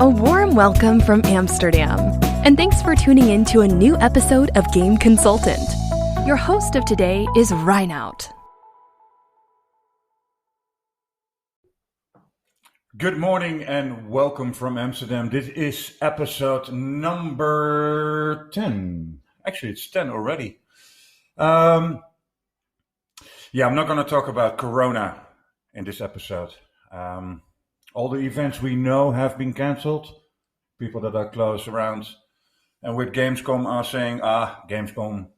A warm welcome from Amsterdam, and thanks for tuning in to a new episode of Game Consultant. Your host of today is Reinout. Good morning and welcome from Amsterdam. This is episode number 10. Actually, it's 10 already. I'm not going to talk about Corona in this episode. All the events we know have been cancelled. People that are close around and with Gamescom are saying, Gamescom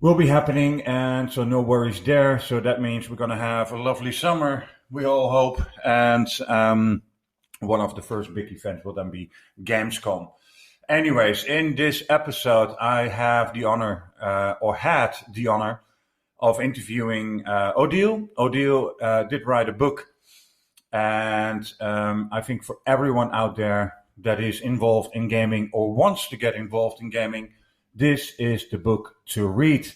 will be happening, and so no worries there. So that means we're going to have a lovely summer, we all hope. And one of the first big events will then be Gamescom. Anyways, in this episode, I have the honor, had the honor of interviewing Odile. Odile did write a book. And I think for everyone out there that is involved in gaming or wants to get involved in gaming, this is the book to read.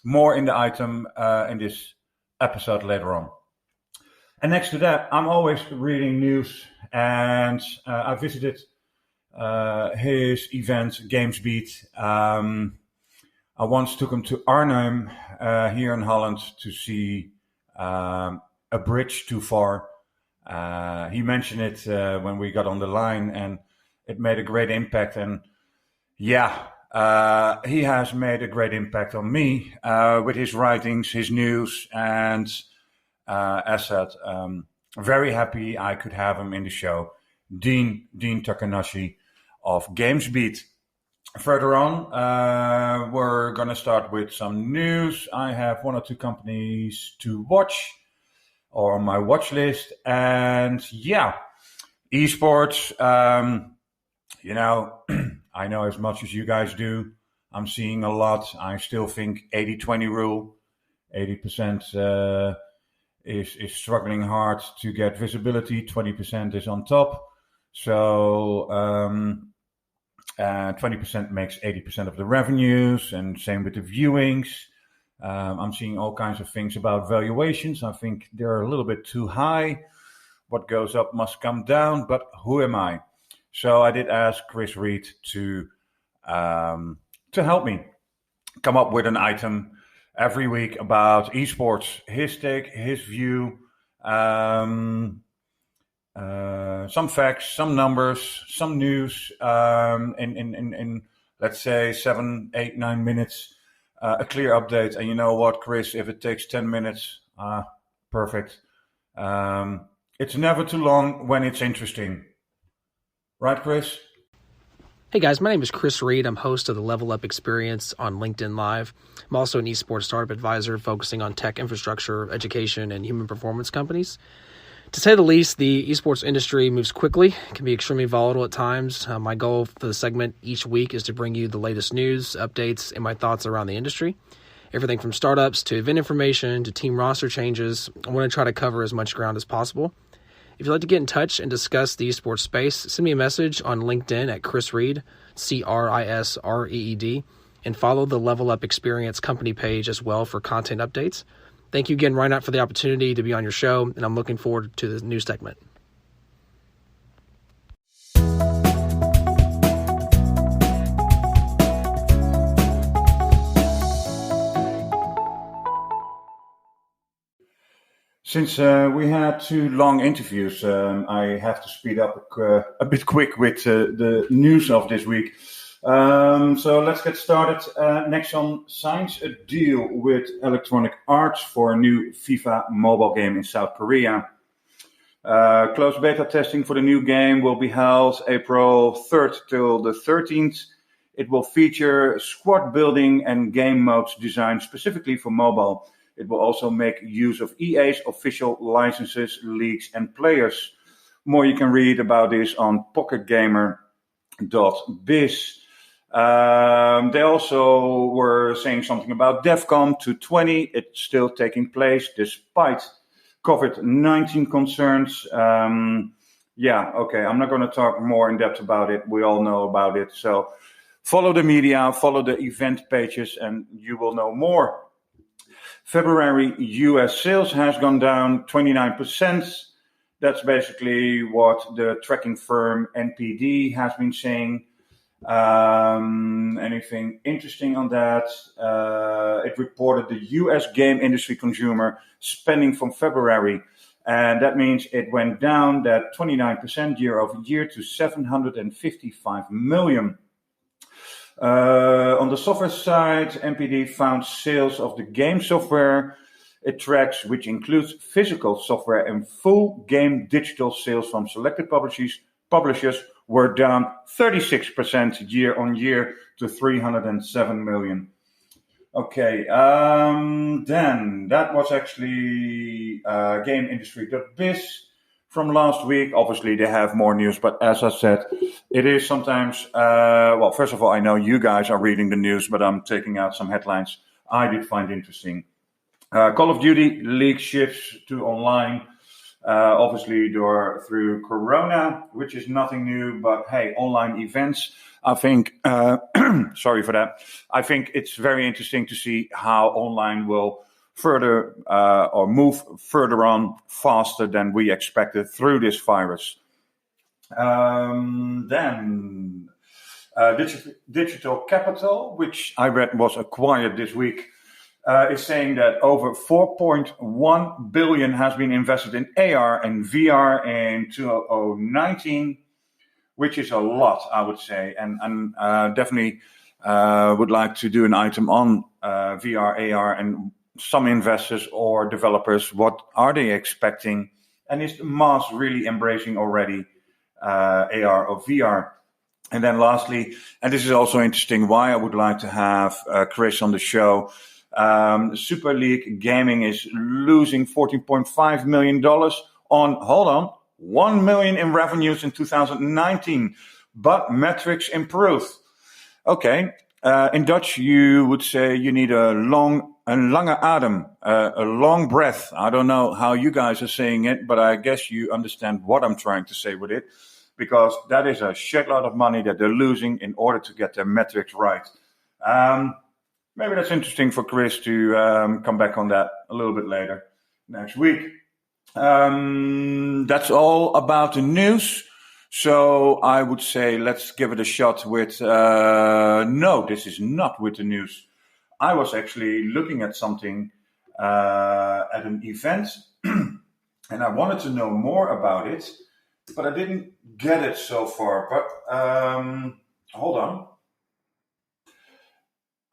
More in the item in this episode later on. And next to that, I'm always reading news, and I visited his event, GamesBeat. I once took him to Arnhem here in Holland to see a bridge too far. He mentioned it when we got on the line, and it made a great impact. And he has made a great impact on me with his writings, his news, and as said, very happy I could have him in the show. Dean Takahashi of GamesBeat. Further on, we're going to start with some news. I have one or two companies to watch or on my watch list. And esports, I know as much as you guys do. I'm seeing a lot. I still think 80-20 rule. 80% is struggling hard to get visibility. 20% is on top. So 20% makes 80% of the revenues, and same with the viewings. I'm seeing all kinds of things about valuations. I think they're a little bit too high. What goes up must come down, but who am I? So I did ask Chris Reed to help me come up with an item every week about esports, his take, his view, some facts, some numbers, some news, in let's say 7, 8, 9 minutes. A clear update. And you know what, Chris, if it takes 10 minutes, perfect. It's never too long when it's interesting. Right, Chris? Hey guys, my name is Chris Reed. I'm host of the Level Up Experience on LinkedIn Live. I'm also an esports startup advisor focusing on tech infrastructure, education, and human performance companies. To say the least, the esports industry moves quickly, can be extremely volatile at times. My goal for the segment each week is to bring you the latest news, updates, and my thoughts around the industry. Everything from startups to event information to team roster changes. I want to try to cover as much ground as possible. If you'd like to get in touch and discuss the esports space, send me a message on LinkedIn at Chris Reed, CRISREED, and follow the Level Up Experience company page as well for content updates. Thank you again, Reinout, for the opportunity to be on your show, and I'm looking forward to the news segment. Since we had 2 long interviews, I have to speed up a bit quick with the news of this week. So let's get started. Nexon signs a deal with Electronic Arts for a new FIFA mobile game in South Korea. Closed beta testing for the new game will be held April 3rd till the 13th. It will feature squad building and game modes designed specifically for mobile. It will also make use of EA's official licenses, leagues, and players. More you can read about this on pocketgamer.biz. They also were saying something about DEFCON 220. It's still taking place despite COVID-19 concerns. I'm not going to talk more in depth about it. We all know about it. So follow the media, follow the event pages, and you will know more. February US sales has gone down 29%. That's basically what the tracking firm NPD has been saying. Anything interesting on that? It reported the US game industry consumer spending from February, and that means it went down that 29% year over year to 755 million. On the software side, NPD found sales of the game software it tracks, which includes physical software and full game digital sales from selected publishers, were down 36% year on year to 307 million. Okay, then that was actually GameIndustry.biz from last week. Obviously, they have more news, but as I said, it is sometimes, first of all, I know you guys are reading the news, but I'm taking out some headlines I did find interesting. Call of Duty League shifts to online, obviously through Corona, which is nothing new, but hey, online events, I think, sorry for that. I think it's very interesting to see how online will further or move further on faster than we expected through this virus. Then Digital Capital, which I read was acquired this week, is saying that over 4.1 billion has been invested in AR and VR in 2019, which is a lot, I would say, and definitely would like to do an item on VR, AR, and some investors or developers, what are they expecting, and is the mass really embracing already AR or VR? And then lastly, and this is also interesting, why I would like to have Chris on the show. Super League Gaming is losing $14.5 million on, 1 million in revenues in 2019, but metrics improved. Okay, in Dutch you would say you need een lange adem, a long breath. I don't know how you guys are saying it, but I guess you understand what I'm trying to say with it, because that is a shitload of money that they're losing in order to get their metrics right. Maybe that's interesting for Chris to come back on that a little bit later next week. That's all about the news. So I would say let's give it a shot with... no, this is not with the news. I was actually looking at something at an event and I wanted to know more about it, but I didn't get it so far. But hold on.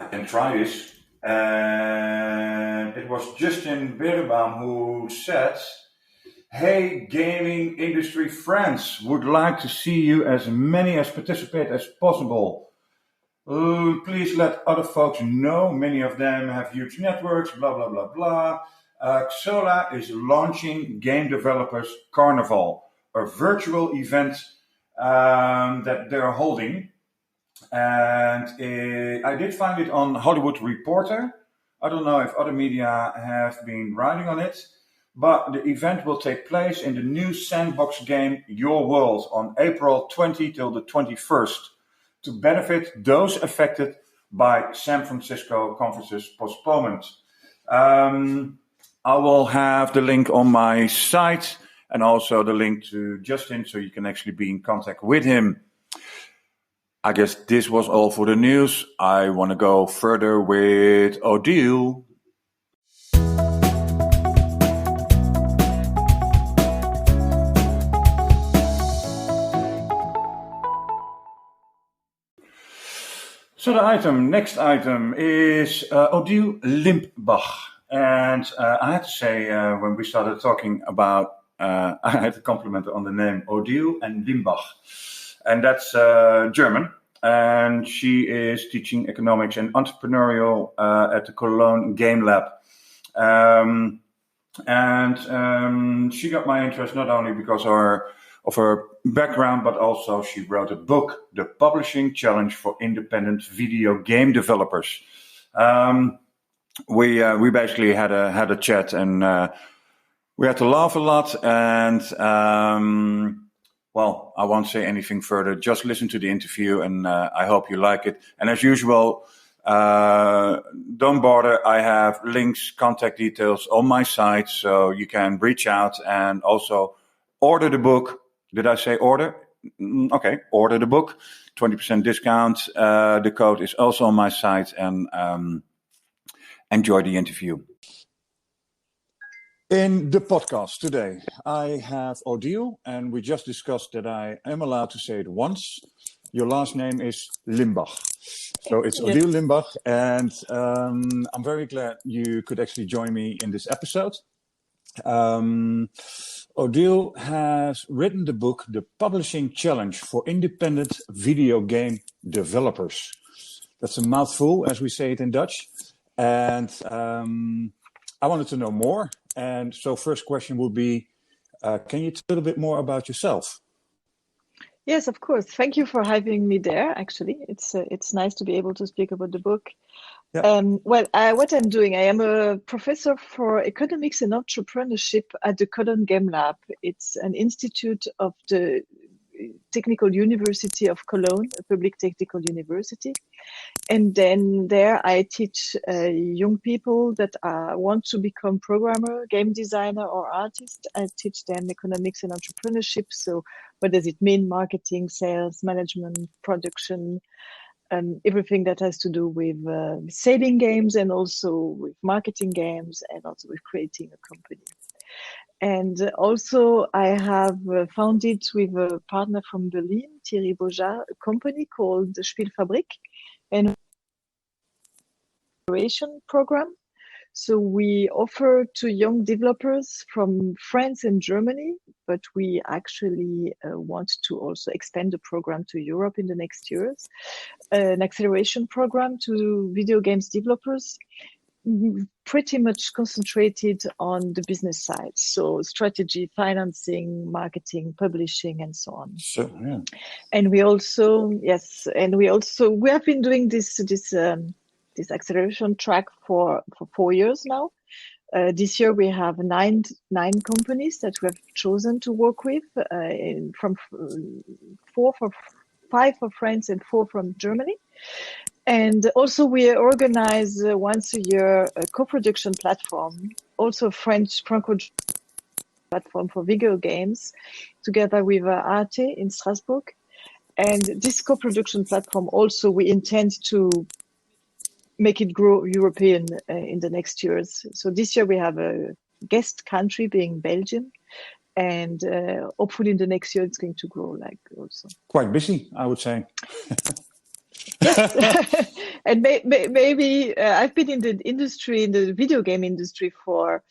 I can try this. And it was Justin Berenbaum who said, "Hey, gaming industry friends, would like to see you as many as participate as possible. Please let other folks know. Many of them have huge networks, blah, blah, blah, blah. Xola is launching Game Developers Carnival, a virtual event that they're holding. And I did find it on Hollywood Reporter. I don't know if other media have been writing on it, but the event will take place in the new sandbox game Your World on April 20 till the 21st to benefit those affected by San Francisco conference's postponement. I will have the link on my site and also the link to Justin so you can actually be in contact with him. I guess this was all for the news. I want to go further with Odile. So the next item is Odile Limpach. And I had to say, when we started talking about, I had to compliment on the name Odile and Limpach. And that's German. And she is teaching economics and entrepreneurial at the Cologne Game Lab. And she got my interest not only because of her background, but also she wrote a book, The Publishing Challenge for Independent Video Game Developers. We basically had a chat and we had to laugh a lot and well, I won't say anything further. Just listen to the interview, and I hope you like it. And as usual, don't bother. I have links, contact details on my site, so you can reach out. And also, order the book. Did I say order? Okay, order the book. 20% discount. The code is also on my site, and enjoy the interview. In the podcast today, I have Odile, and we just discussed that I am allowed to say it once. Your last name is Limpach. So it's Odile Limpach, and I'm very glad you could actually join me in this episode. Odile has written the book, The Publishing Challenge for Independent Video Game Developers. That's a mouthful, as we say it in Dutch. And I wanted to know more. And so first question would be, can you tell a little bit more about yourself? Yes, of course. Thank you for having me there, actually. It's nice to be able to speak about the book. Yeah. What I'm doing, I am a professor for economics and entrepreneurship at the Cologne Game Lab. It's an institute of the Technical University of Cologne, a public technical university. And then there I teach young people that want to become programmer, game designer, or artist. I teach them economics and entrepreneurship. So what does it mean? Marketing, sales, management, production, everything that has to do with selling games and also with marketing games and also with creating a company. And also I have founded with a partner from Berlin, Thierry Boja, a company called SpielFabrique, and Acceleration Program. So we offer to young developers from France and Germany, but we actually want to also expand the program to Europe in the next years, an acceleration program to video games developers, pretty much concentrated on the business side. So strategy, financing, marketing, publishing, and so on. Sure, yeah. And we also, we have been doing this acceleration track for 4 years now. This year we have nine companies that we have chosen to work with, from 5 for France and 4 from Germany. And also we organize once a year a co-production platform, also French Franco platform for video games, together with Arte in Strasbourg. And this co-production platform also we intend to make it grow European in the next years. So this year we have a guest country being Belgium, and hopefully in the next year it's going to grow like also. Quite busy, I would say. Yes, and maybe I've been in the industry, in the video game industry for,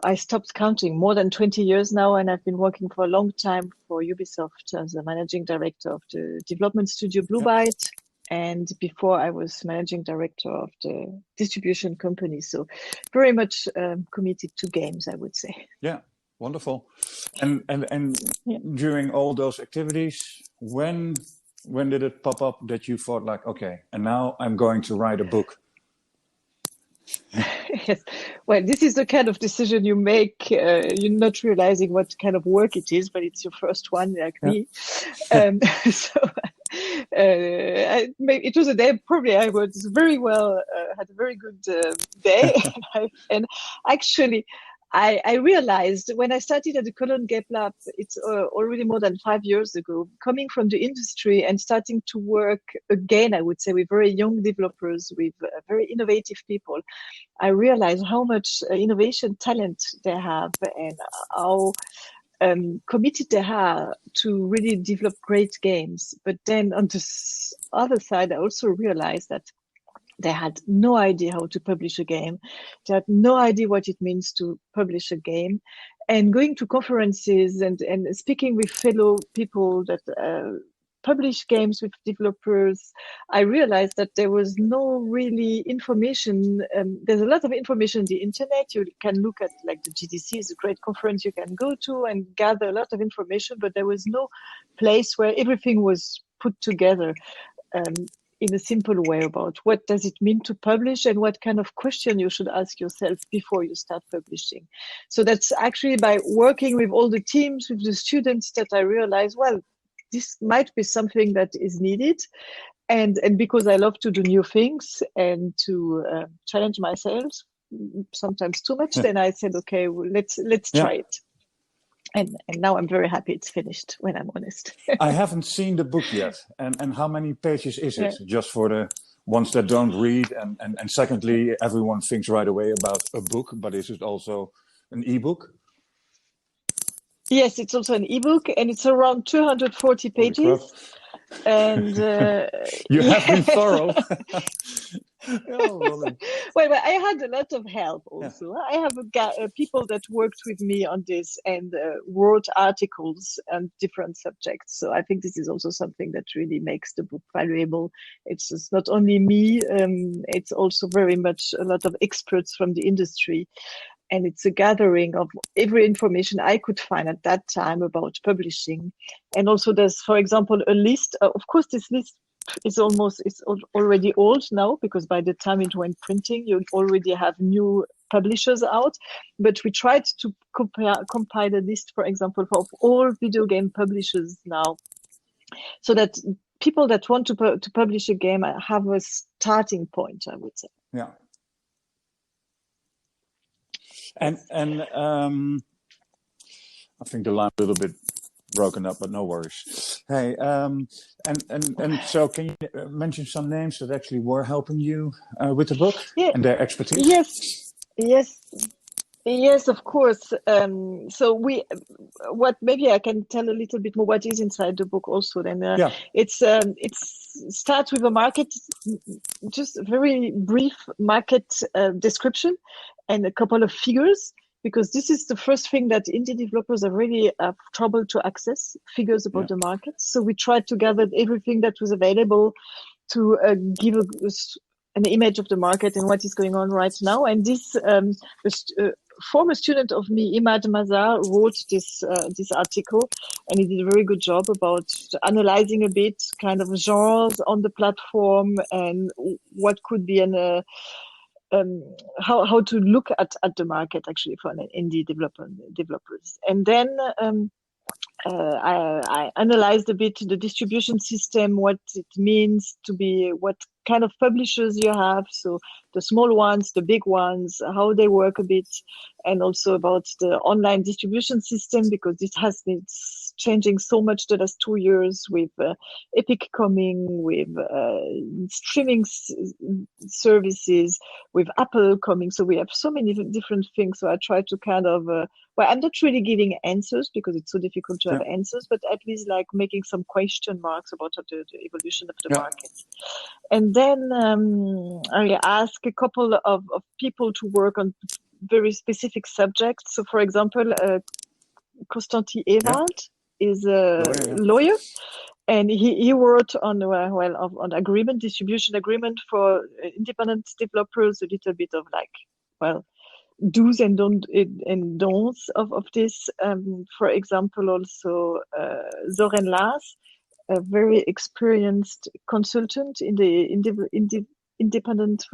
I stopped counting, more than 20 years now, and I've been working for a long time for Ubisoft as a managing director of the development studio Blue Byte, and before I was managing director of the distribution company, so very much committed to games, I would say. Yeah, wonderful. And during all those activities, when did it pop up that you thought like, okay, and now I'm going to write a book? Yes. Well, this is the kind of decision you make. You're not realizing what kind of work it is, but it's your first one, like me. It was a day, probably I was very well, had a very good day. and actually, I realized when I started at the Cologne Game Lab, it's already more than 5 years ago, coming from the industry and starting to work again, I would say, with very young developers, with very innovative people. I realized how much innovation talent they have and how committed they are to really develop great games. But then on the other side, I also realized that they had no idea how to publish a game. They had no idea what it means to publish a game. And going to conferences and speaking with fellow people that publish games with developers, I realized that there was no really information. There's a lot of information on the internet. You can look at like the GDC is a great conference you can go to and gather a lot of information, but there was no place where everything was put together. In a simple way about what does it mean to publish and what kind of question you should ask yourself before you start publishing. So that's actually by working with all the teams, with the students, that I realized, well, this might be something that is needed. And because I love to do new things and to challenge myself, sometimes too much, then I said, okay, well, let's try it. And now I'm very happy it's finished, when I'm honest. I haven't seen the book yet. And how many pages is it? Yeah. Just for the ones that don't read. And secondly, everyone thinks right away about a book, but is it also an ebook? Yes, it's also an ebook, and it's around 240 pages. And you have been thorough. Well, I had a lot of help also. I have people that worked with me on this and wrote articles on different subjects. So I think this is also something that really makes the book valuable. It's just not only me, it's also very much a lot of experts from the industry. And it's a gathering of every information I could find at that time about publishing. And also there's, for example, a list. Of course, this list is already old now, because by the time it went printing, you already have new publishers out. But we tried to compile a list, for example, of all video game publishers now, so that people that want to publish a game have a starting point, I would say. Yeah. And I think the line a little bit broken up, but no worries. Hey, and so can you mention some names that actually were helping you with the book and their expertise? Yes, of course. So maybe I can tell a little bit more what is inside the book also. Then it starts with a market, just a very brief market description and a couple of figures, because this is the first thing that indie developers are really have trouble to access, figures about the market. So we tried to gather everything that was available to give an image of the market and what is going on right now. And this former student of me, Imad Mazar, wrote this article, and he did a very good job about analyzing a bit kind of genres on the platform and what could be how to look at the market actually for an indie developers. And then I analyzed a bit the distribution system, what it means to be, what kind of publishers you have, so the small ones, the big ones, how they work a bit, and also about the online distribution system, because it has been changing so much the last 2 years with Epic coming, with streaming services, with Apple coming. So we have so many different things. So I try to kind of, I'm not really giving answers because it's so difficult to have answers, but at least like making some question marks about the evolution of the market. And then I ask a couple of people to work on very specific subjects. So, for example, Konstantin Ewald is a lawyer, and he worked on on distribution agreement for independent developers. A little bit of do's and don'ts of this. For example, also Zoran Lars, a very experienced consultant in the independent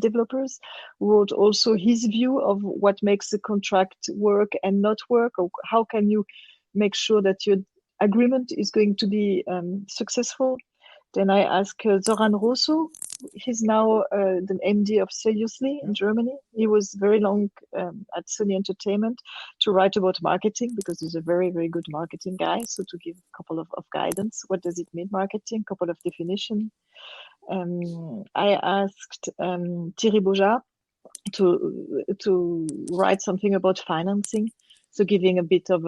developers, wrote also his view of what makes the contract work and not work, or how can you make sure that your agreement is going to be successful. Then I asked Zoran Rosso. He's now the MD of Seriously in Germany. He was very long at Sony Entertainment to write about marketing, because he's a very, very good marketing guy. So to give a couple of guidance, what does it mean, marketing, a couple of definition. I asked Thierry Boja to write something about financing. So giving a bit of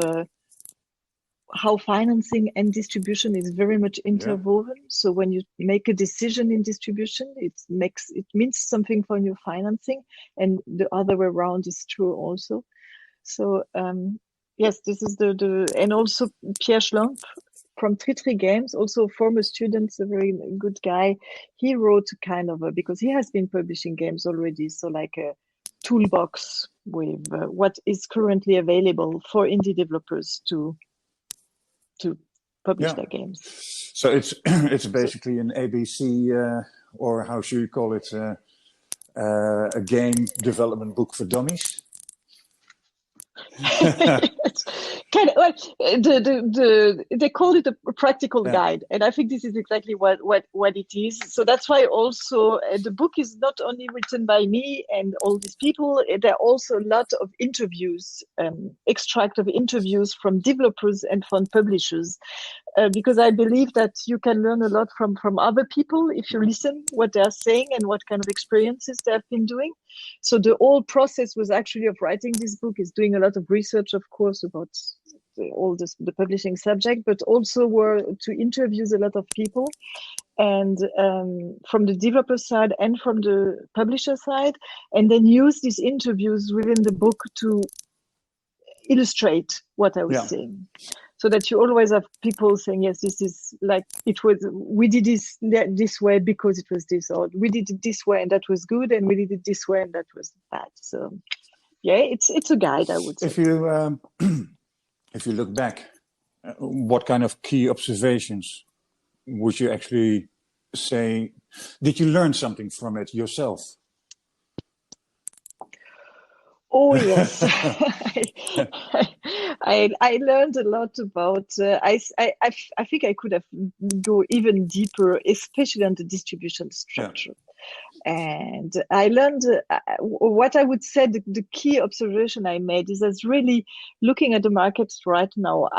how financing and distribution is very much interwoven. So when you make a decision in distribution, it means something for your financing, and the other way around is true also. So yes, this is and also Pierre Schlamp from Tritri Games, also a former student, a very good guy. He wrote kind of because he has been publishing games already, so like a toolbox with what is currently available for indie developers to publish their games. So it's basically an ABC, or how should you call it, a game development book for dummies? They call it a practical guide, and I think this is exactly what it is. So that's why also the book is not only written by me and all these people. There are also a lot of interviews, extract of interviews from developers and from publishers, because I believe that you can learn a lot from other people if you listen what they are saying and what kind of experiences they have been doing. So the whole process was actually of writing this book is doing a lot of research, of course, about the publishing subject, but also were to interview a lot of people, and from the developer side and from the publisher side, and then use these interviews within the book to illustrate what I was saying. So that you always have people saying, yes, this is like, we did this way because it was this, or we did it this way and that was good, and we did it this way and that was bad. So yeah, it's a guide, I would say. If you look back, what kind of key observations would you actually say, did you learn something from it yourself? Oh yes, I learned a lot about. I think I could have go even deeper, especially on the distribution structure. And I learned what I would say the key observation I made is that really looking at the markets right now,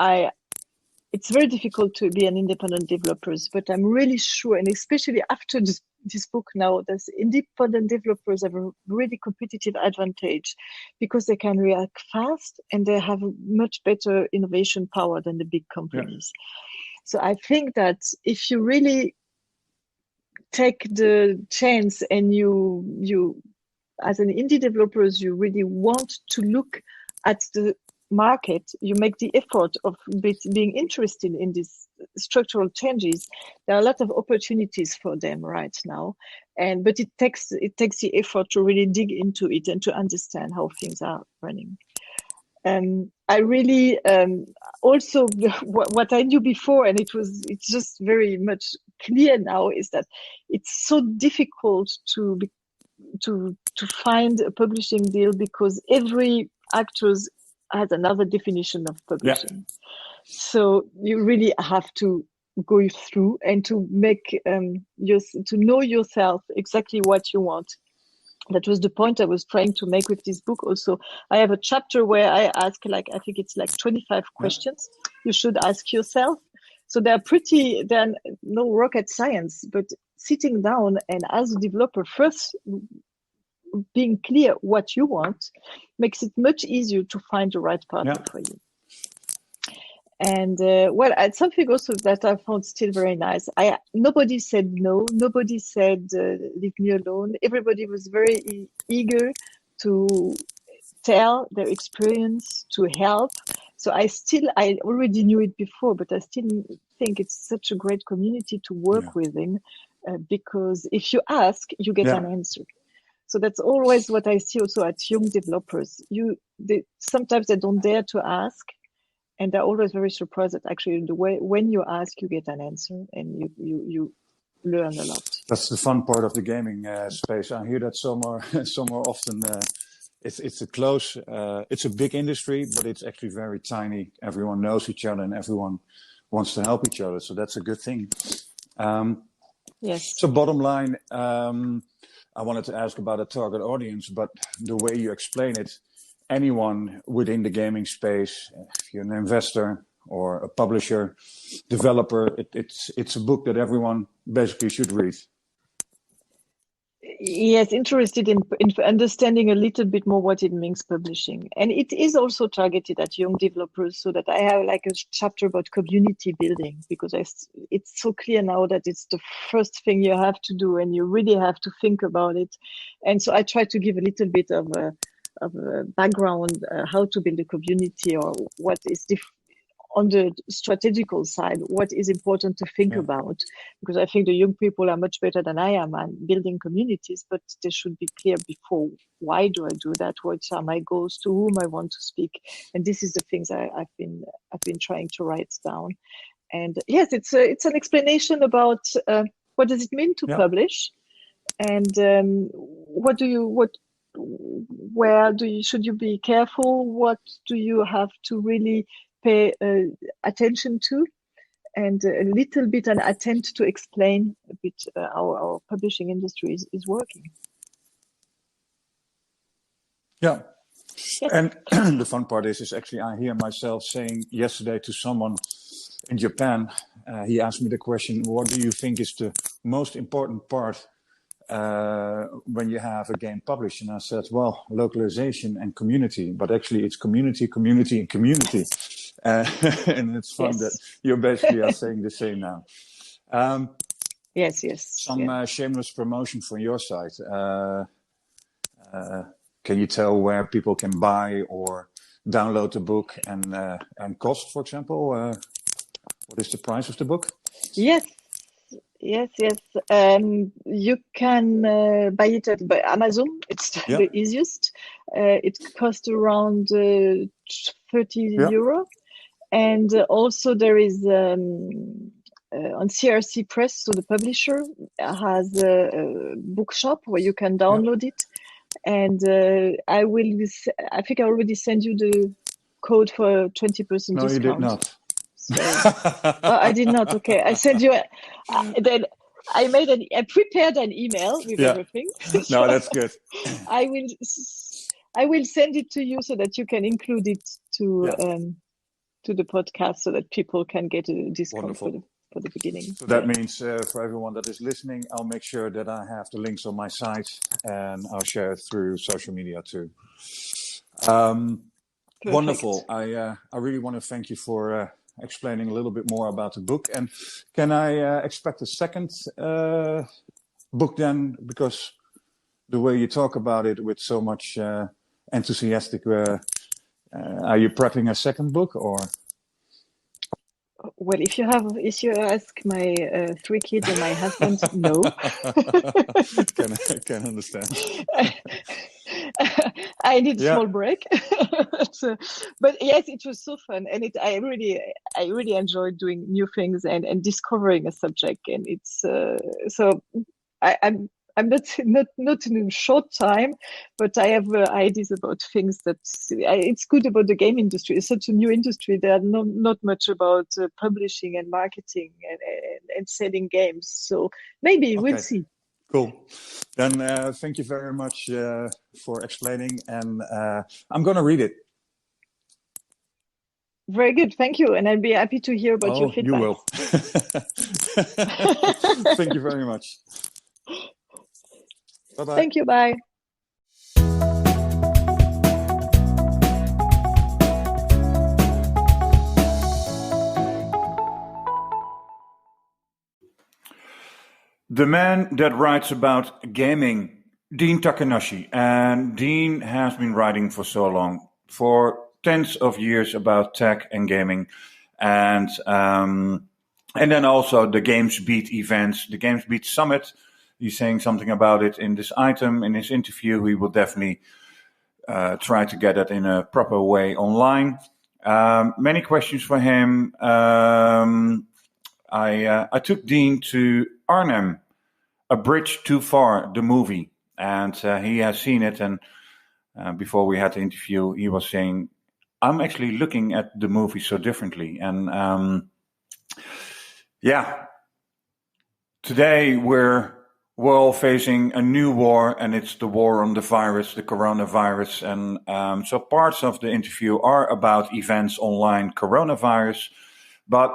it's very difficult to be an independent developer, but I'm really sure, and especially after this book now, that independent developers have a really competitive advantage because they can react fast and they have a much better innovation power than the big companies. So I think that if you really take the chance and you as an indie developers, you really want to look at the market, you make the effort of being interested in these structural changes. There are a lot of opportunities for them right now, but it takes the effort to really dig into it and to understand how things are running. I really also what I knew before, and it's just very much clear now, is that it's so difficult to find a publishing deal because every actor has another definition of publishing. So you really have to go through and to make to know yourself exactly what you want. That was the point I was trying to make with this book. Also, I have a chapter where I ask, I think it's 25 questions you should ask yourself. So they're no rocket science, but sitting down and as a developer first, being clear what you want makes it much easier to find the right partner for you. And something also that I found still very nice. Nobody said no. Nobody said leave me alone. Everybody was very eager to tell their experience, to help. So I already knew it before, but I still think it's such a great community to work within because if you ask, you get an answer. So that's always what I see also at young developers. Sometimes they don't dare to ask. And they're always very surprised that actually the way when you ask, you get an answer, and you learn a lot. That's the fun part of the gaming space. I hear that so more often. It's a big industry, but it's actually very tiny. Everyone knows each other, and everyone wants to help each other. So that's a good thing. Yes. So bottom line, I wanted to ask about a target audience, but the way you explain it. Anyone within the gaming space, if you're an investor or a publisher, developer, it's a book that everyone basically should read. Yes, interested in understanding a little bit more what it means publishing. And it is also targeted at young developers, so that I have a chapter about community building, because it's so clear now that it's the first thing you have to do and you really have to think about it. And so I try to give a little bit of a background, how to build a community, or what is on the strategical side, what is important to think about, because I think the young people are much better than I am at building communities, but they should be clear before. Why do I do that? What are my goals? To whom I want to speak? And this is the things I've been trying to write down. And yes, it's an explanation about what does it mean to publish, and what where should you be careful? What do you have to really pay attention to? And a little bit an attempt to explain a bit how our publishing industry is working. Yeah. Yes. And the fun part is actually I hear myself saying yesterday to someone in Japan, he asked me the question, what do you think is the most important part when you have a game published? And I said, well, localization and community, but actually it's community, community, and community. And it's fun that you basically are saying the same now. Yes. Some shameless promotion from your side. Can you tell where people can buy or download the book and cost, for example? What is the price of the book? Yes. You can buy it by Amazon. It's the easiest. It costs around 30 euro. And also there is on CRC Press, so the publisher has a bookshop where you can download it. And I think I already sent you the code for 20% discount. No, you did not. So, I did not. Okay, I sent you. Then I prepared an email with everything. No, that's good. I will send it to you so that you can include it to the podcast so that people can get a discount for the beginning. So that means for everyone that is listening, I'll make sure that I have the links on my site and I'll share it through social media too. Wonderful. I really want to thank you for explaining a little bit more about the book. And can I expect a second book then? Because the way you talk about it with so much enthusiastic, are you prepping a second book or? Well, if you ask my 3 kids and my husband, no. Can understand. I need a small break, but yes, it was so fun, and I really enjoyed doing new things and discovering a subject, and it's so I'm not in a short time, but I have ideas about things that it's good about the game industry. It's such a new industry. There are not much about publishing and marketing and selling games. So maybe we'll see. Cool. Then thank you very much for explaining, and I'm going to read it. Very good. Thank you. And I'll be happy to hear about your feedback. You will. Thank you very much. Bye-bye. Thank you. Bye. The man that writes about gaming, Dean Takahashi. And Dean has been writing for so long, for tens of years about tech and gaming. And then also the GamesBeat events, the GamesBeat Summit. He's saying something about it in this item, in his interview. We will definitely try to get it in a proper way online. Many questions for him. I took Dean to Arnhem, A Bridge Too Far, the movie. And he has seen it. And before we had the interview, he was saying, I'm actually looking at the movie so differently. And today we're all facing a new war, and it's the war on the virus, the coronavirus. And so parts of the interview are about events online, coronavirus, but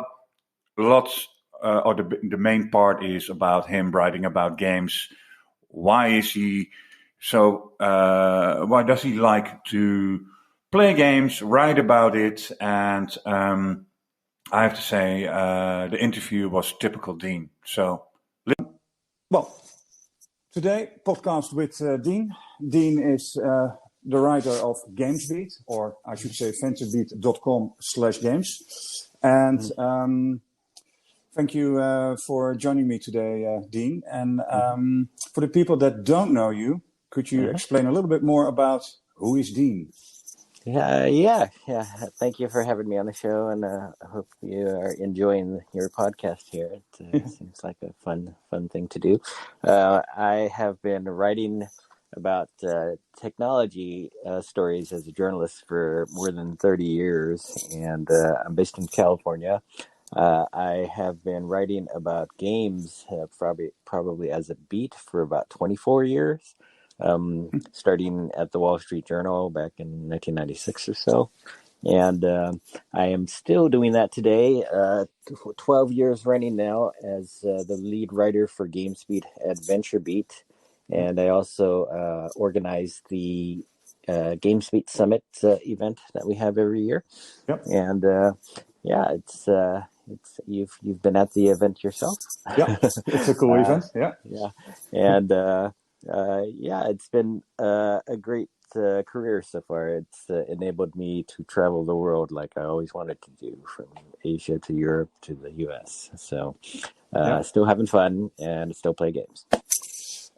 lots, or the main part is about him writing about games. Why is he so, why does he like to play games, write about it? And I have to say, the interview was typical Dean. So, well, today, podcast with Dean. Dean is the writer of GamesBeat, or I should say venturebeat.com/games. And thank you for joining me today, Dean. And for the people that don't know you, could you explain a little bit more about who is Dean? Yeah. Thank you for having me on the show, and I hope you are enjoying your podcast here. It seems like a fun thing to do. I have been writing about technology stories as a journalist for more than 30 years, and I'm based in California. I have been writing about games probably as a beat for about 24 years, starting at the Wall Street Journal back in 1996 or so. And I am still doing that today, 12 years running now as the lead writer for GamesBeat at VentureBeat. And I also organize the GamesBeat Summit event that we have every year. Yep. And yeah, it's you've been at the event yourself. Yeah, it's a cool event. Yeah. Yeah. And yeah, it's been a great career so far. It's enabled me to travel the world like I always wanted to do, from Asia to Europe to the US. So still having fun and still play games.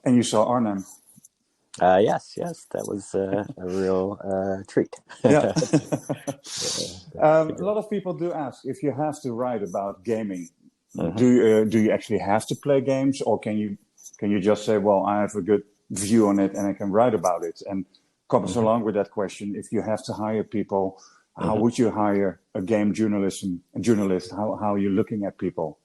And you saw Arnhem. Yes, that was a real treat. Yeah. A lot of people do ask, if you have to write about gaming, do you actually have to play games, or can you just say, well, I have a good view on it and I can write about it? And comes along with that question, if you have to hire people, how would you hire a game journalist? How are you looking at people?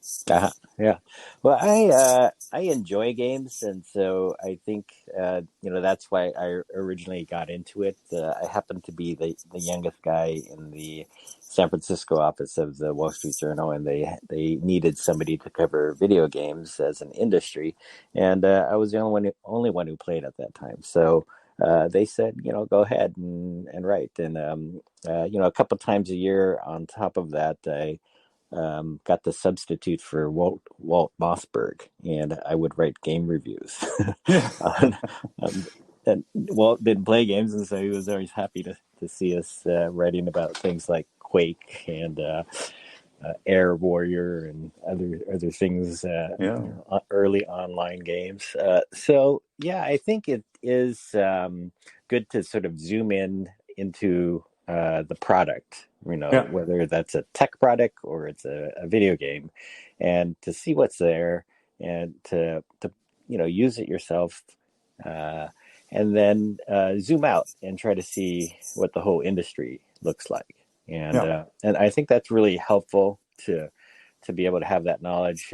Yeah. Well, I enjoy games, and so I think that's why I originally got into it. I happened to be the youngest guy in the San Francisco office of the Wall Street Journal, and they needed somebody to cover video games as an industry, and I was the only one who played at that time. So they said, go ahead and write. And, a couple times a year on top of that, I got the substitute for Walt Mossberg, and I would write game reviews. And Walt didn't play games, and so he was always happy to see us writing about things like Quake and Air Warrior and other things, early online games. So yeah, I think it is good to sort of zoom into the product, whether that's a tech product or it's a video game, and to see what's there and to use it yourself, and then zoom out and try to see what the whole industry looks like. And I think that's really helpful to be able to have that knowledge.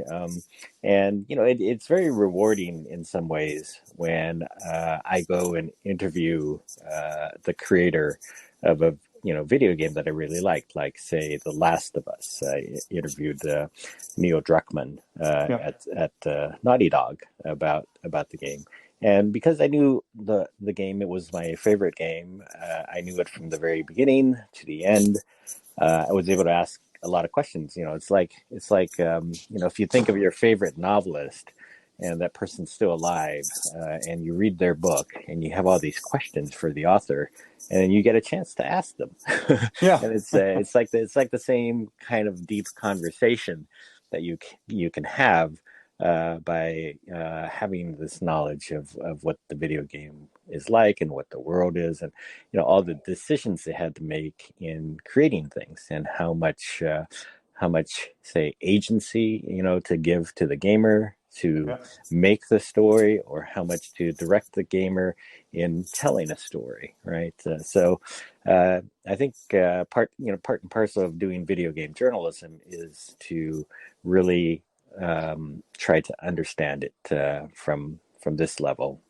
And it's very rewarding in some ways when I go and interview the creator of a video game that I really liked, like say The Last of Us. I interviewed Neil Druckmann at Naughty Dog about the game. And because I knew the game, it was my favorite game. I knew it from the very beginning to the end. I was able to ask a lot of questions. It's like if you think of your favorite novelist and that person's still alive, and you read their book and you have all these questions for the author, and then you get a chance to ask them. And it's like the same kind of deep conversation that you can have by having this knowledge of what the video game is like and what the world is, and all the decisions they had to make in creating things, and how much say agency to give to the gamer to make the story, or how much to direct the gamer in telling a story, right? So I think part and parcel of doing video game journalism is to really try to understand it from this level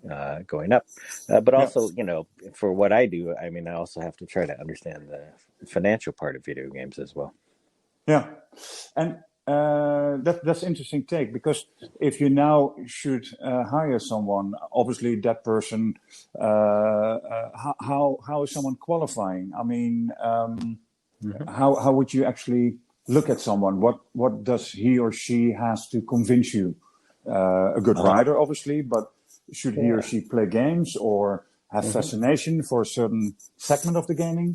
going up, but also for what I do, I mean, I also have to try to understand the financial part of video games as well. Yeah, and that's interesting take, because if you now should hire someone, obviously that person, how is someone qualifying? I mean, how would you actually look at someone? What does he or she has to convince you? A good writer, obviously, but should he or she play games or have fascination for a certain segment of the gaming?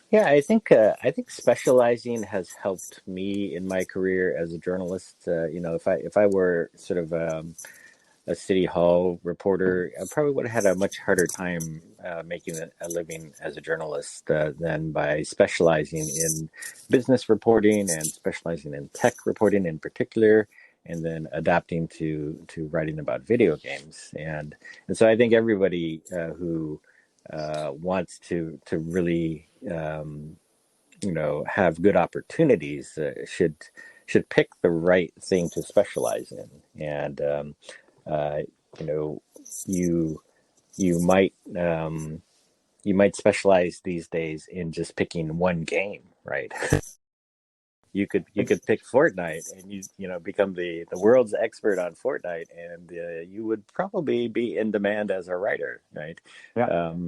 Yeah, I think specializing has helped me in my career as a journalist. If I were sort of a city hall reporter, I probably would have had a much harder time making a living as a journalist than by specializing in business reporting and specializing in tech reporting in particular, and then adapting to writing about video games. And so I think everybody who wants to really have good opportunities should pick the right thing to specialize in. And you might specialize these days in just picking one game, right? You could pick Fortnite and you become the world's expert on Fortnite, and you would probably be in demand as a writer, right? Yeah.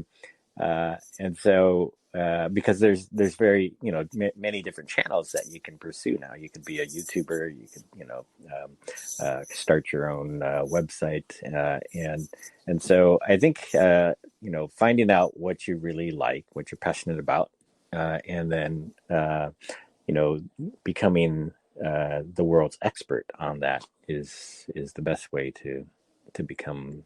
And so because there's very many different channels that you can pursue now. You could be a YouTuber, you could start your own website, and so I think finding out what you really like, what you're passionate about, and then becoming the world's expert on that is the best way to become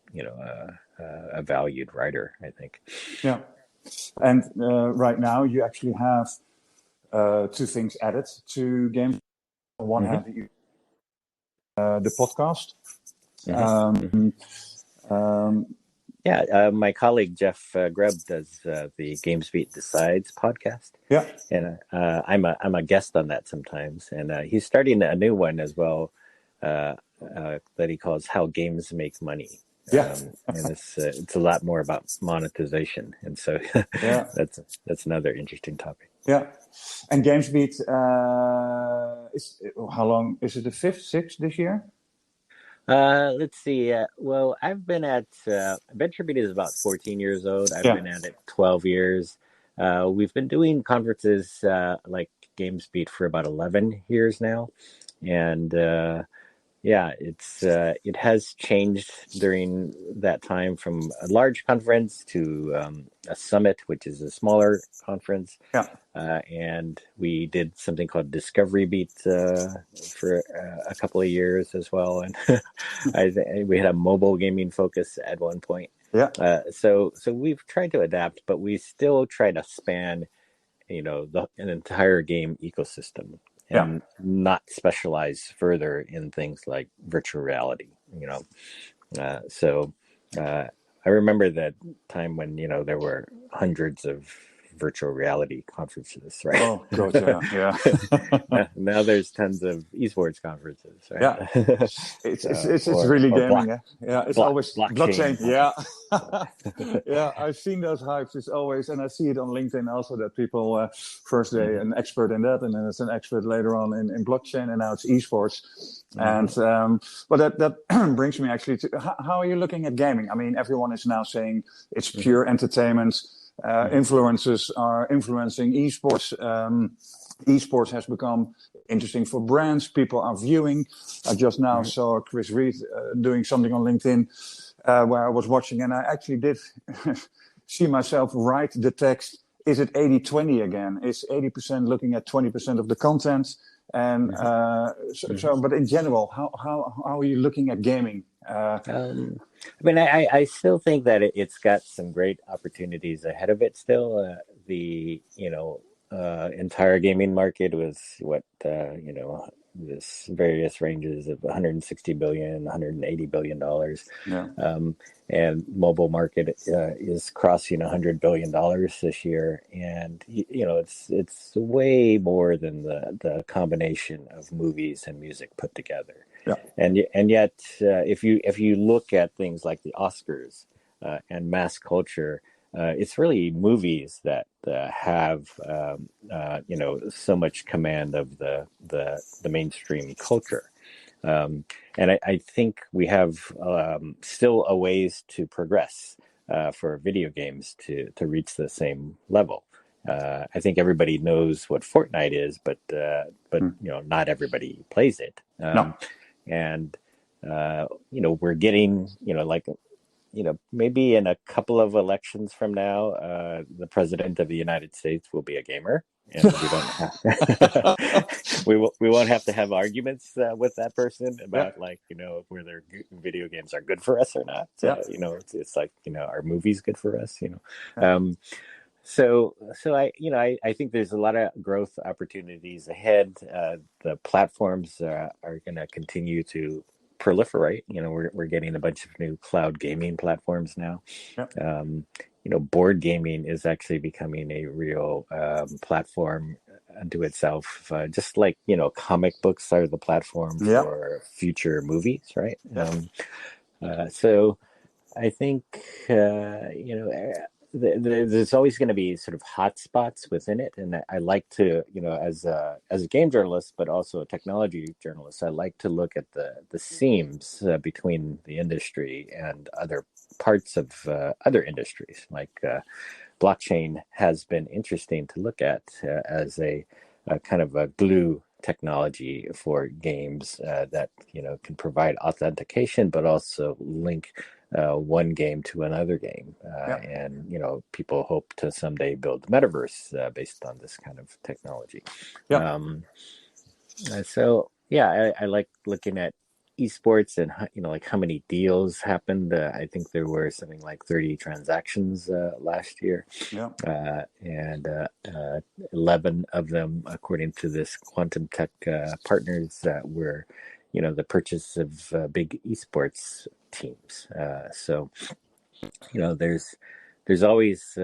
a valued writer, I think. Yeah. And right now you actually have two things added to games. On one hand, the podcast. My colleague Jeff Grubb does the GamesBeat Decides podcast. Yeah, and I'm a guest on that sometimes, and he's starting a new one as well that he calls "How Games Make Money." Yeah, and it's a lot more about monetization, and so that's another interesting topic. Yeah, and GamesBeat is how long is it? The fifth, sixth this year? Let's see. Well, I've been at VentureBeat is about 14 years old. I've been at it 12 years. We've been doing conferences like GamesBeat for about 11 years now, and it has changed during that time from a large conference to a summit, which is a smaller conference. Yeah. And we did something called DiscoveryBeat for a couple of years as well. And we had a mobile gaming focus at one point. Yeah. So we've tried to adapt, but we still try to span, an entire game ecosystem. And not specialize further in things like virtual reality, So I remember that time when, there were hundreds of virtual reality conferences, right? Oh, God, yeah. Now there's tons of esports conferences, right? Yeah, it's really gaming. It's always blockchain. Yeah, yeah. I've seen those hypes. It's always, and I see it on LinkedIn also that people first day an expert in that, and then it's an expert later on in blockchain, and now it's esports. And but that brings me actually to how are you looking at gaming? I mean, everyone is now saying it's pure entertainment. Influencers are influencing esports. Esports has become interesting for brands. People are viewing. I just now saw Chris Reed doing something on LinkedIn where I was watching, and I actually did see myself write the text. Is it 80-20 again? Is 80% looking at 20% of the content? And but in general, how are you looking at gaming? I still think that it's got some great opportunities ahead of it still. The entire gaming market was this various ranges of $160 billion, $180 billion. And mobile market is crossing $100 billion this year. And, it's way more than the combination of movies and music put together. Yeah. And yet, if you look at things like the Oscars and mass culture, it's really movies that have so much command of the mainstream culture, and I think we have still a ways to progress for video games to reach the same level. I think everybody knows what Fortnite is, but not everybody plays it. And we're getting maybe in a couple of elections from now, the president of the United States will be a gamer, and we won't have to have arguments with that person about whether video games are good for us or not. It's like are movies good for us? So I think there's a lot of growth opportunities ahead. The platforms are going to continue to proliferate. We're getting a bunch of new cloud gaming platforms now. Yeah. Board gaming is actually becoming a real platform unto itself. Just like comic books are the platform Yeah. for future movies, right? Yeah. So I think there's always going to be sort of hot spots within it, and I like to, as a game journalist, but also a technology journalist, I like to look at the seams between the industry and other parts of other industries. Like blockchain has been interesting to look at as a kind of a glue technology for games that can provide authentication, but also link one game to another game. And people hope to someday build the metaverse based on this kind of technology. Yeah. So yeah, I like looking at esports and like how many deals happened. I think there were something like 30 transactions last year. Yeah. And 11 of them, according to this Quantum Tech Partners, were the purchase of big esports teams. So there's always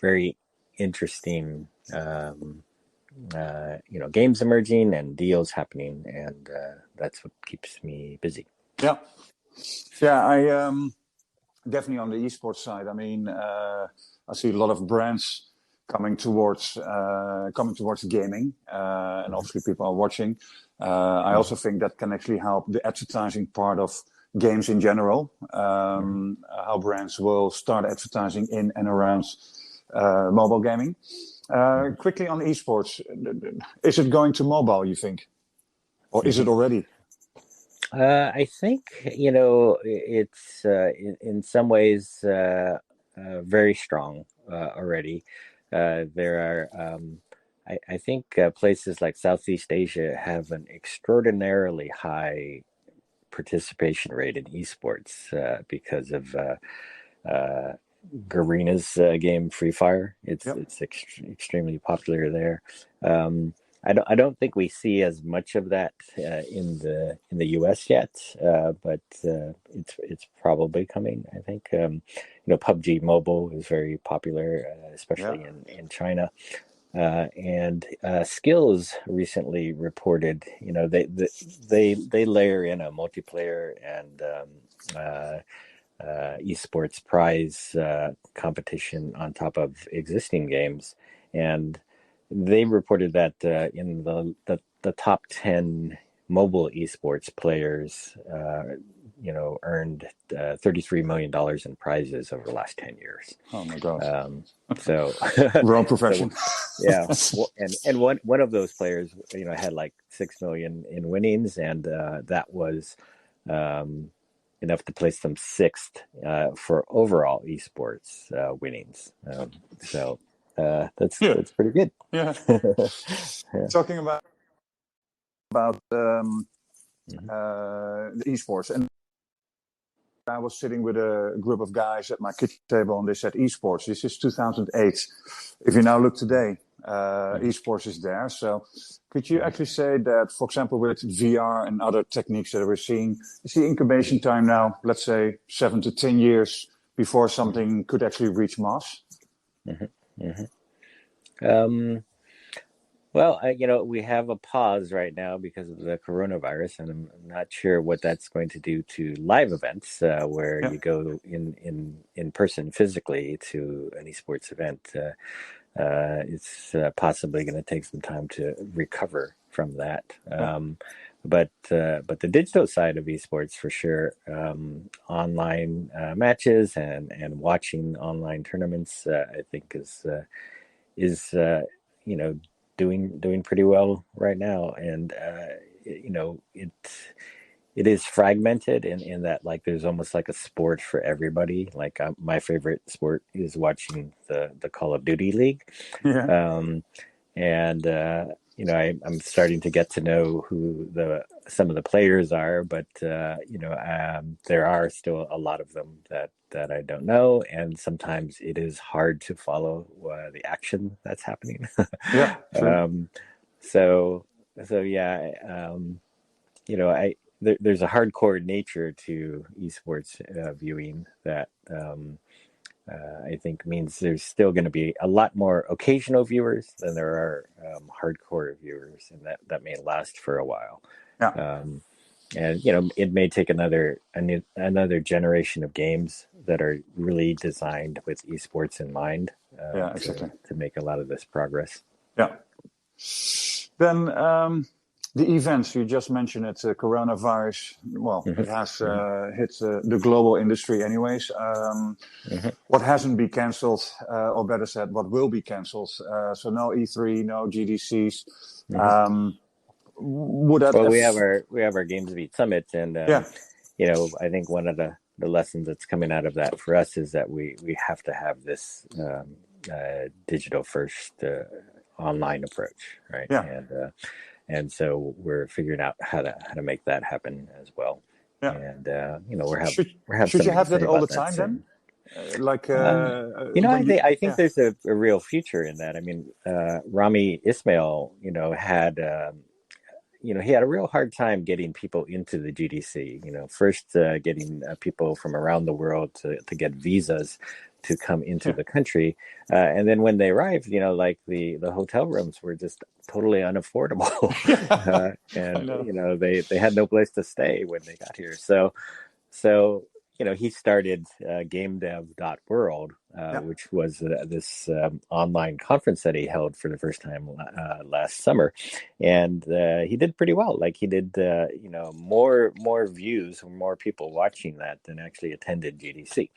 very interesting games emerging and deals happening, and that's what keeps me busy. Yeah. I definitely on the esports side. I mean, I see a lot of brands coming towards gaming, and obviously people are watching. I also think that can actually help the advertising part of games in general. How brands will start advertising in and around mobile gaming. Quickly on esports, is it going to mobile, you think? Or is it already? I think, it's in some ways very strong already. There are, I think places like Southeast Asia have an extraordinarily high participation rate in esports because of Garena's game Free Fire. It's extremely popular there. I don't think we see as much of that in the US yet, but it's probably coming. I think PUBG Mobile is very popular, especially in China. And Skills recently reported, they layer in a multiplayer and esports prize competition on top of existing games, and they reported that in the top 10 mobile esports players, earned $33 million in prizes over the last 10 years. Oh my God! So wrong profession. So, yeah, and one of those players, had like 6 million in winnings, and that was enough to place them sixth for overall esports winnings. So that's pretty good. Yeah. Talking about the esports, and I was sitting with a group of guys at my kitchen table, and they said esports. This is 2008. If you now look today, esports is there. So could you actually say that, for example, with VR and other techniques that we're seeing, is the incubation time now, let's say 7 to 10 years before something could actually reach mass? Well, we have a pause right now because of the coronavirus, and I'm not sure what that's going to do to live events where you go in person physically to an esports event. It's possibly going to take some time to recover from that. But the digital side of esports, for sure, online matches and watching online tournaments, I think is doing pretty well right now, and it is fragmented in that, like, there's almost like a sport for everybody. Like my favorite sport is watching the Call of Duty League, and I'm starting to get to know who some of the players are, but there are still a lot of them that I don't know, and sometimes it is hard to follow the action that's happening. Yeah, true. So yeah, there's a hardcore nature to esports viewing that I think means there's still going to be a lot more occasional viewers than there are hardcore viewers, and that may last for a while. Yeah. And it may take another generation of games that are really designed with esports in mind exactly. to make a lot of this progress. Yeah. Then the events, you just mentioned it, coronavirus, it has hit the global industry anyways. What hasn't been cancelled, or better said, what will be cancelled? So no E3, no GDCs. We have our GamesBeat Summit, and I think one of the lessons that's coming out of that for us is that we have to have this digital first online approach, right? Yeah. And so we're figuring out how to make that happen as well. Yeah. And we're having should you have that all the time then? I think there's a real future in that. I mean, Rami Ismail, had he had a real hard time getting people into the GDC. First getting people from around the world to get visas to come into the country, and then when they arrived, the hotel rooms were just totally unaffordable, and they had no place to stay when they got here. So he started GameDev.world, which was this online conference that he held for the first time last summer, and he did pretty well. Like he did, more views, more people watching that than actually attended GDC.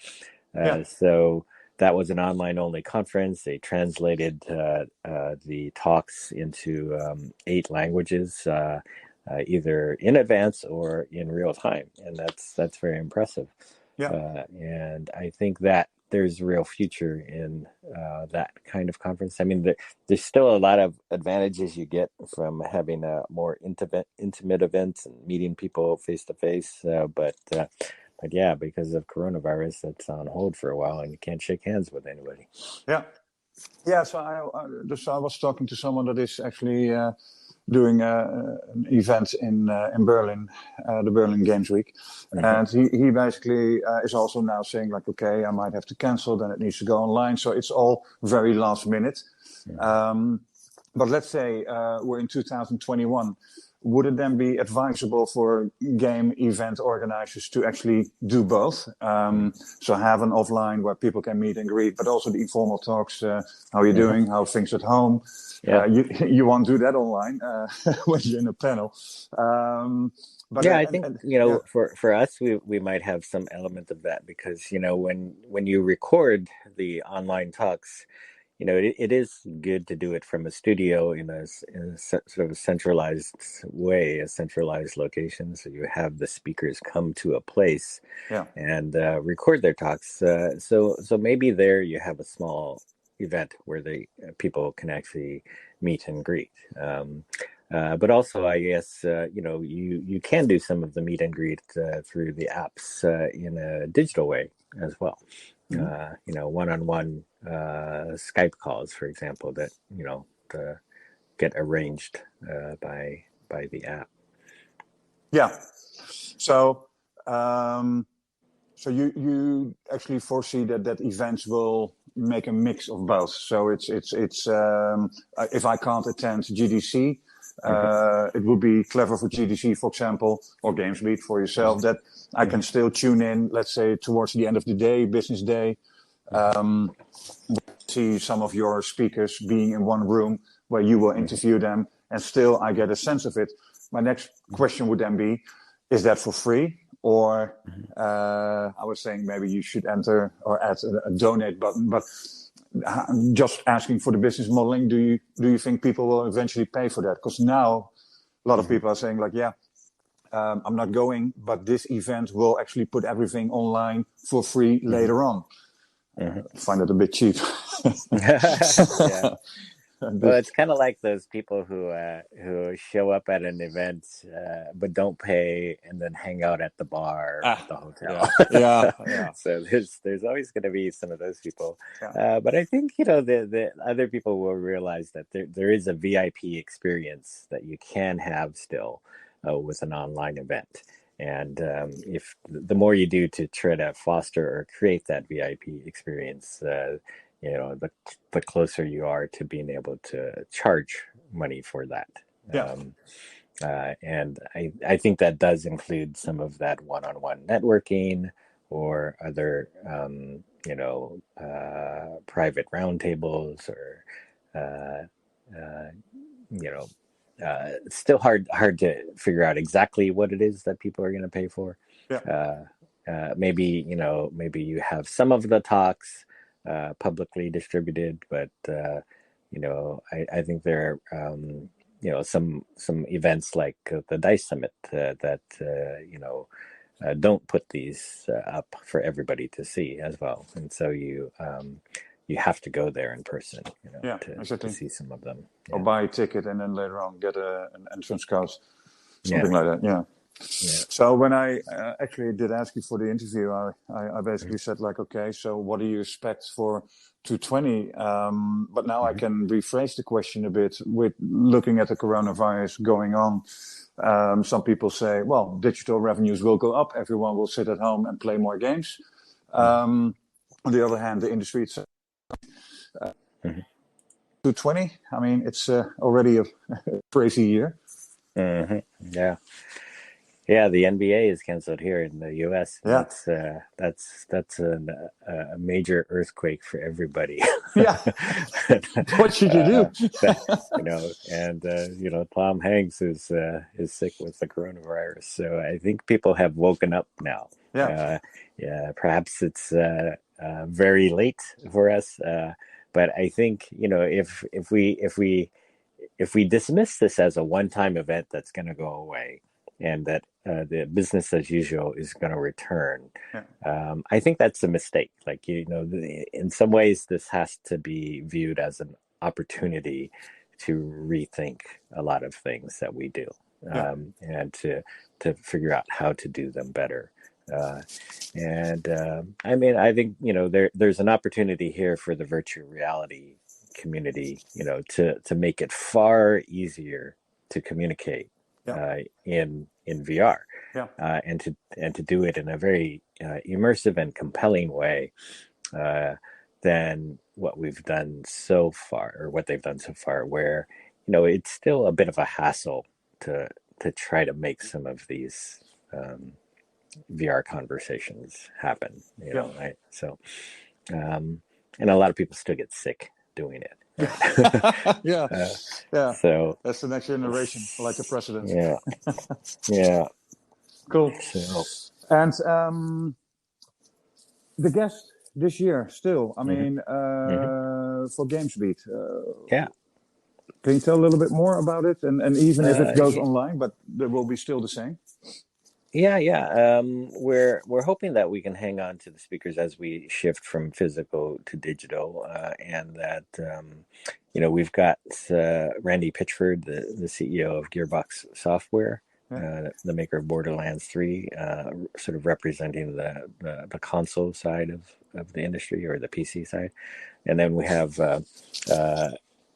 So that was an online-only conference. They translated the talks into 8 languages, either in advance or in real time, and that's very impressive. And I think that there's a real future in that kind of conference. I mean, there's still a lot of advantages you get from having a more intimate events and meeting people face to face, but yeah, because of coronavirus, that's on hold for a while, and you can't shake hands with anybody. Yeah. So I was talking to someone that is actually doing an event in Berlin, the Berlin Games Week, and he basically is also now saying like, okay, I might have to cancel, then it needs to go online. So it's all very last minute. But let's say we're in 2021. Would it then be advisable for game event organizers to actually do both? So have an offline where people can meet and greet, but also the informal talks. How are you doing? How are things at home? You won't do that online when you're in a panel. But I think for us, we might have some element of that because when you record the online talks, it is good to do it from a studio in a sort of a centralized way, a centralized location. So you have the speakers come to a place and record their talks. So maybe there you have a small event where people can actually meet and greet. But also, I guess, you can do some of the meet and greet through the apps in a digital way as well. One-on-one Skype calls, for example, that get arranged by the app. Yeah. So you actually foresee that events will make a mix of both. So it's if I can't attend GDC, it would be clever for GDC, for example, or GamesBeat for yourself, that I can still tune in, let's say, towards the end of the day, business day, see some of your speakers being in one room where you will interview them, and still I get a sense of it. My next question would then be, is that for free? Or I was saying maybe you should enter or add a donate button, but just asking for the business modeling, do you think people will eventually pay for that? Because now a lot of people are saying like, I'm not going, but this event will actually put everything online for free later on. I find it a bit cheap. Well, it's kind of like those people who show up at an event but don't pay and then hang out at the bar at the hotel. Yeah. So there's always going to be some of those people. Yeah. But I think the other people will realize that there is a VIP experience that you can have still with an online event. And if the more you do to try to foster or create that VIP experience, the closer you are to being able to charge money for that. Yeah. And I think that does include some of that one-on-one networking or other, private roundtables or, it's still hard to figure out exactly what it is that people are going to pay for. Yeah. Maybe you have some of the talks publicly distributed, but I think there are some events like the Dice Summit that don't put these up for everybody to see as well, and so you have to go there in person, to see some of them. Yeah. Or buy a ticket and then later on get an entrance card, something like that. Yeah. So when I actually did ask you for the interview, I basically said like, okay, so what do you expect for 220? But now I can rephrase the question a bit with looking at the coronavirus going on. Some people say, well, digital revenues will go up. Everyone will sit at home and play more games. On the other hand, the industry itself, 220. I mean, it's already a crazy year. Yeah. Yeah, the NBA is canceled here in the U.S. Yeah. That's a major earthquake for everybody. Yeah. What should you do? Tom Hanks is sick with the coronavirus, so I think people have woken up now. Yeah. Perhaps it's very late for us, but I think if we dismiss this as a one-time event that's going to go away, and that the business as usual is going to return. Yeah. I think that's a mistake. Like, in some ways, this has to be viewed as an opportunity to rethink a lot of things that we do, and to figure out how to do them better. I think, there's an opportunity here for the virtual reality community, to make it far easier to communicate. In VR, and to do it in a very immersive and compelling way than what we've done so far, or what they've done so far, where it's still a bit of a hassle to try to make some of these VR conversations happen. Right? So, and a lot of people still get sick doing it. Yeah. So that's the next generation, like the president. Yeah. Cool. So, and the guest this year, still, I mean, for GamesBeat. Can you tell a little bit more about it? And even if it goes online, but there will be still the same. Yeah. We're hoping that we can hang on to the speakers as we shift from physical to digital, and that we've got Randy Pitchford, the CEO of Gearbox Software, the maker of Borderlands 3, sort of representing the console side of the industry, or the PC side, and then we have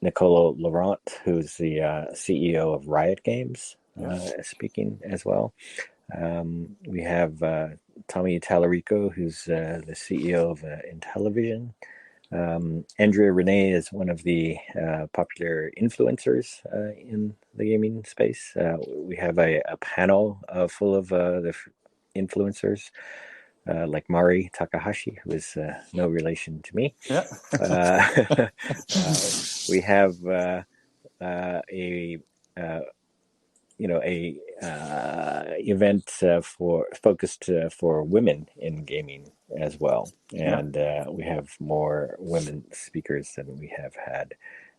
Nicola Laurent, who's the CEO of Riot Games, speaking as well. We have Tommy Tallarico, who's the CEO of Intellivision. Andrea Renee is one of the popular influencers in the gaming space. We have a panel full of the influencers, like Mari Takahashi, who is no relation to me. Yeah. We have event focused for women in gaming as well, and we have more women speakers than we have had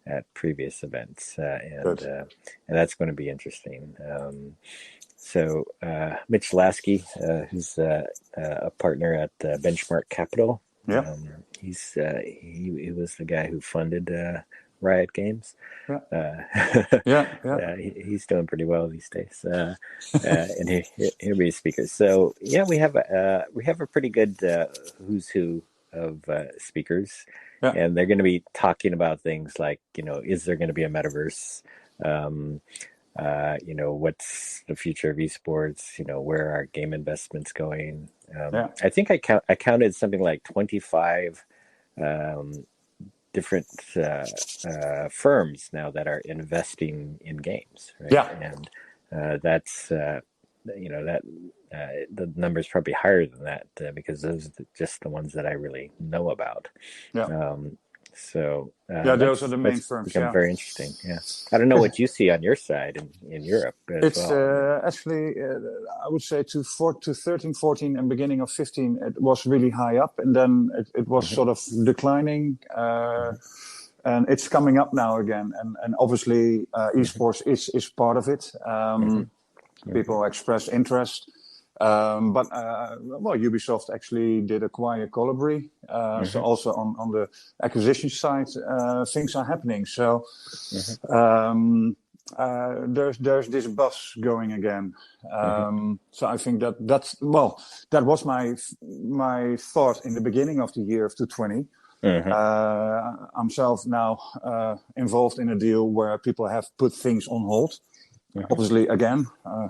at previous events, and that's going to be interesting. So Mitch Lasky, who's a partner at Benchmark Capital, he was the guy who funded Riot Games. Yeah. He's doing pretty well these days, and he'll be a speaker. So yeah, we have a pretty good who's who of speakers, and they're going to be talking about things like, is there going to be a metaverse? What's the future of esports? Where are game investments going? I think I counted something like 25 different firms now that are investing in games, right? And that's the number's probably higher than that because those are just the ones that I really know about. Those are the main firms. Become very interesting. Yeah, I don't know what you see on your side in Europe. It's actually, I would say to 13, 14, and beginning of 15, it was really high up, and then it was sort of declining, and it's coming up now again. And obviously, esports is part of it. People express interest. But Ubisoft actually did acquire Colibri, so also on the acquisition side, things are happening. So there's this buzz going again. So I think that was my thought in the beginning of the year of 2020. I'm self now involved in a deal where people have put things on hold. Obviously, again, I'm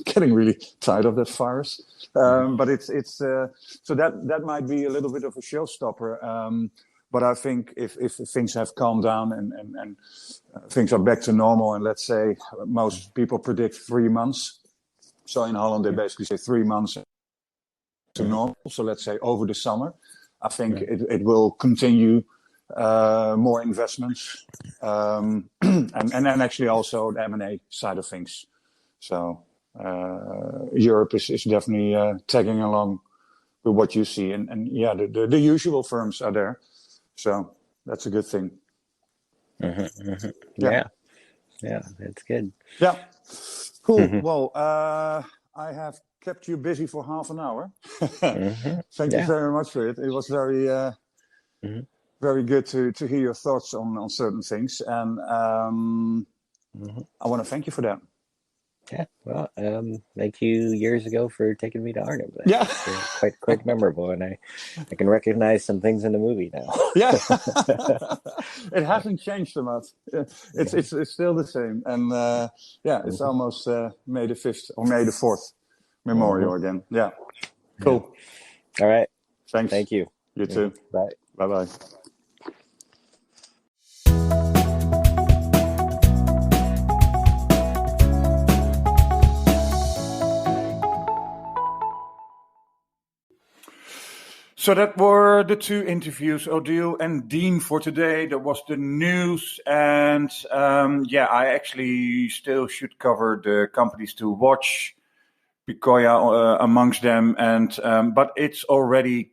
getting really tired of that virus. But it's so that might be a little bit of a showstopper. But I think if things have calmed down and things are back to normal, and let's say most people predict 3 months. So in Holland, they basically say 3 months to normal. So let's say over the summer, I think it will continue. More investments, and then actually also the M&A side of things. So Europe is definitely tagging along with what you see, and the usual firms are there. So that's a good thing. Yeah, that's good. Yeah, cool. Well, I have kept you busy for half an hour. Thank you very much for it. It was very. Very good to hear your thoughts on certain things, and I want to thank you for that. Yeah, well, thank you years ago for taking me to Arnhem. It's quite memorable, and I can recognize some things in the movie now. It hasn't changed so much. It's still the same, and it's almost May the 5th or May the 4th memorial again. Yeah, cool. All right, thanks. Thank you. You too. Bye. Bye. So that were the two interviews, Odile and Dean, for today. That was the news. And I actually still should cover the companies to watch, Picoya amongst them. But it's already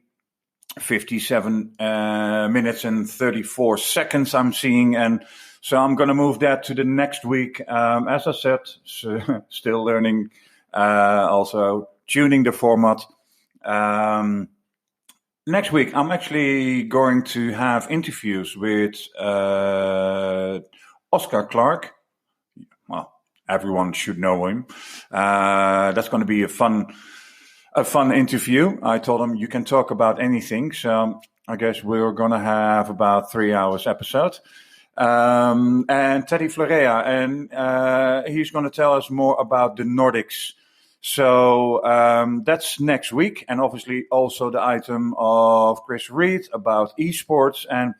57 minutes and 34 seconds I'm seeing. And so I'm going to move that to the next week. As I said, still learning, also tuning the format. Next week, I'm actually going to have interviews with Oscar Clark. Well, everyone should know him. That's going to be a fun interview. I told him you can talk about anything. So I guess we're going to have about 3 hours episode. And Teddy Florea, and he's going to tell us more about the Nordics. So that's next week, and obviously also the item of Chris Reed about esports, and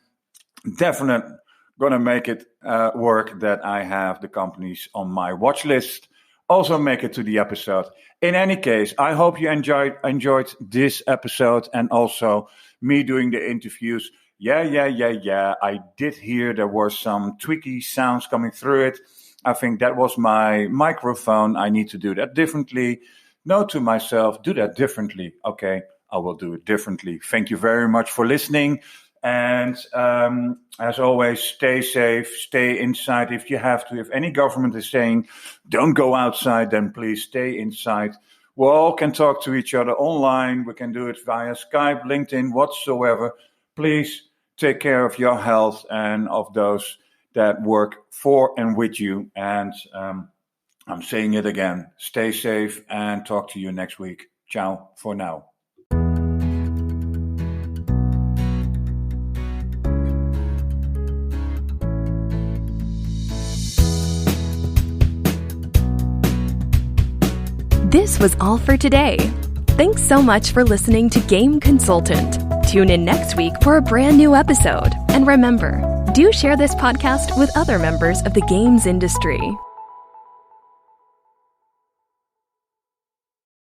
definitely gonna make it work that I have the companies on my watch list also make it to the episode. In any case, I hope you enjoyed this episode and also me doing the interviews. Yeah. I did hear there were some tweaky sounds coming through it. I think that was my microphone. I need to do that differently. Note to myself, do that differently. Okay, I will do it differently. Thank you very much for listening. And as always, stay safe, stay inside if you have to. If any government is saying, don't go outside, then please stay inside. We all can talk to each other online. We can do it via Skype, LinkedIn, whatsoever. Please take care of your health and of those that work for and with you. And I'm saying it again, stay safe and talk to you next week. Ciao for now. This was all for today. Thanks so much for listening to Game Consultant. Tune in next week for a brand new episode. And remember, do share this podcast with other members of the games industry.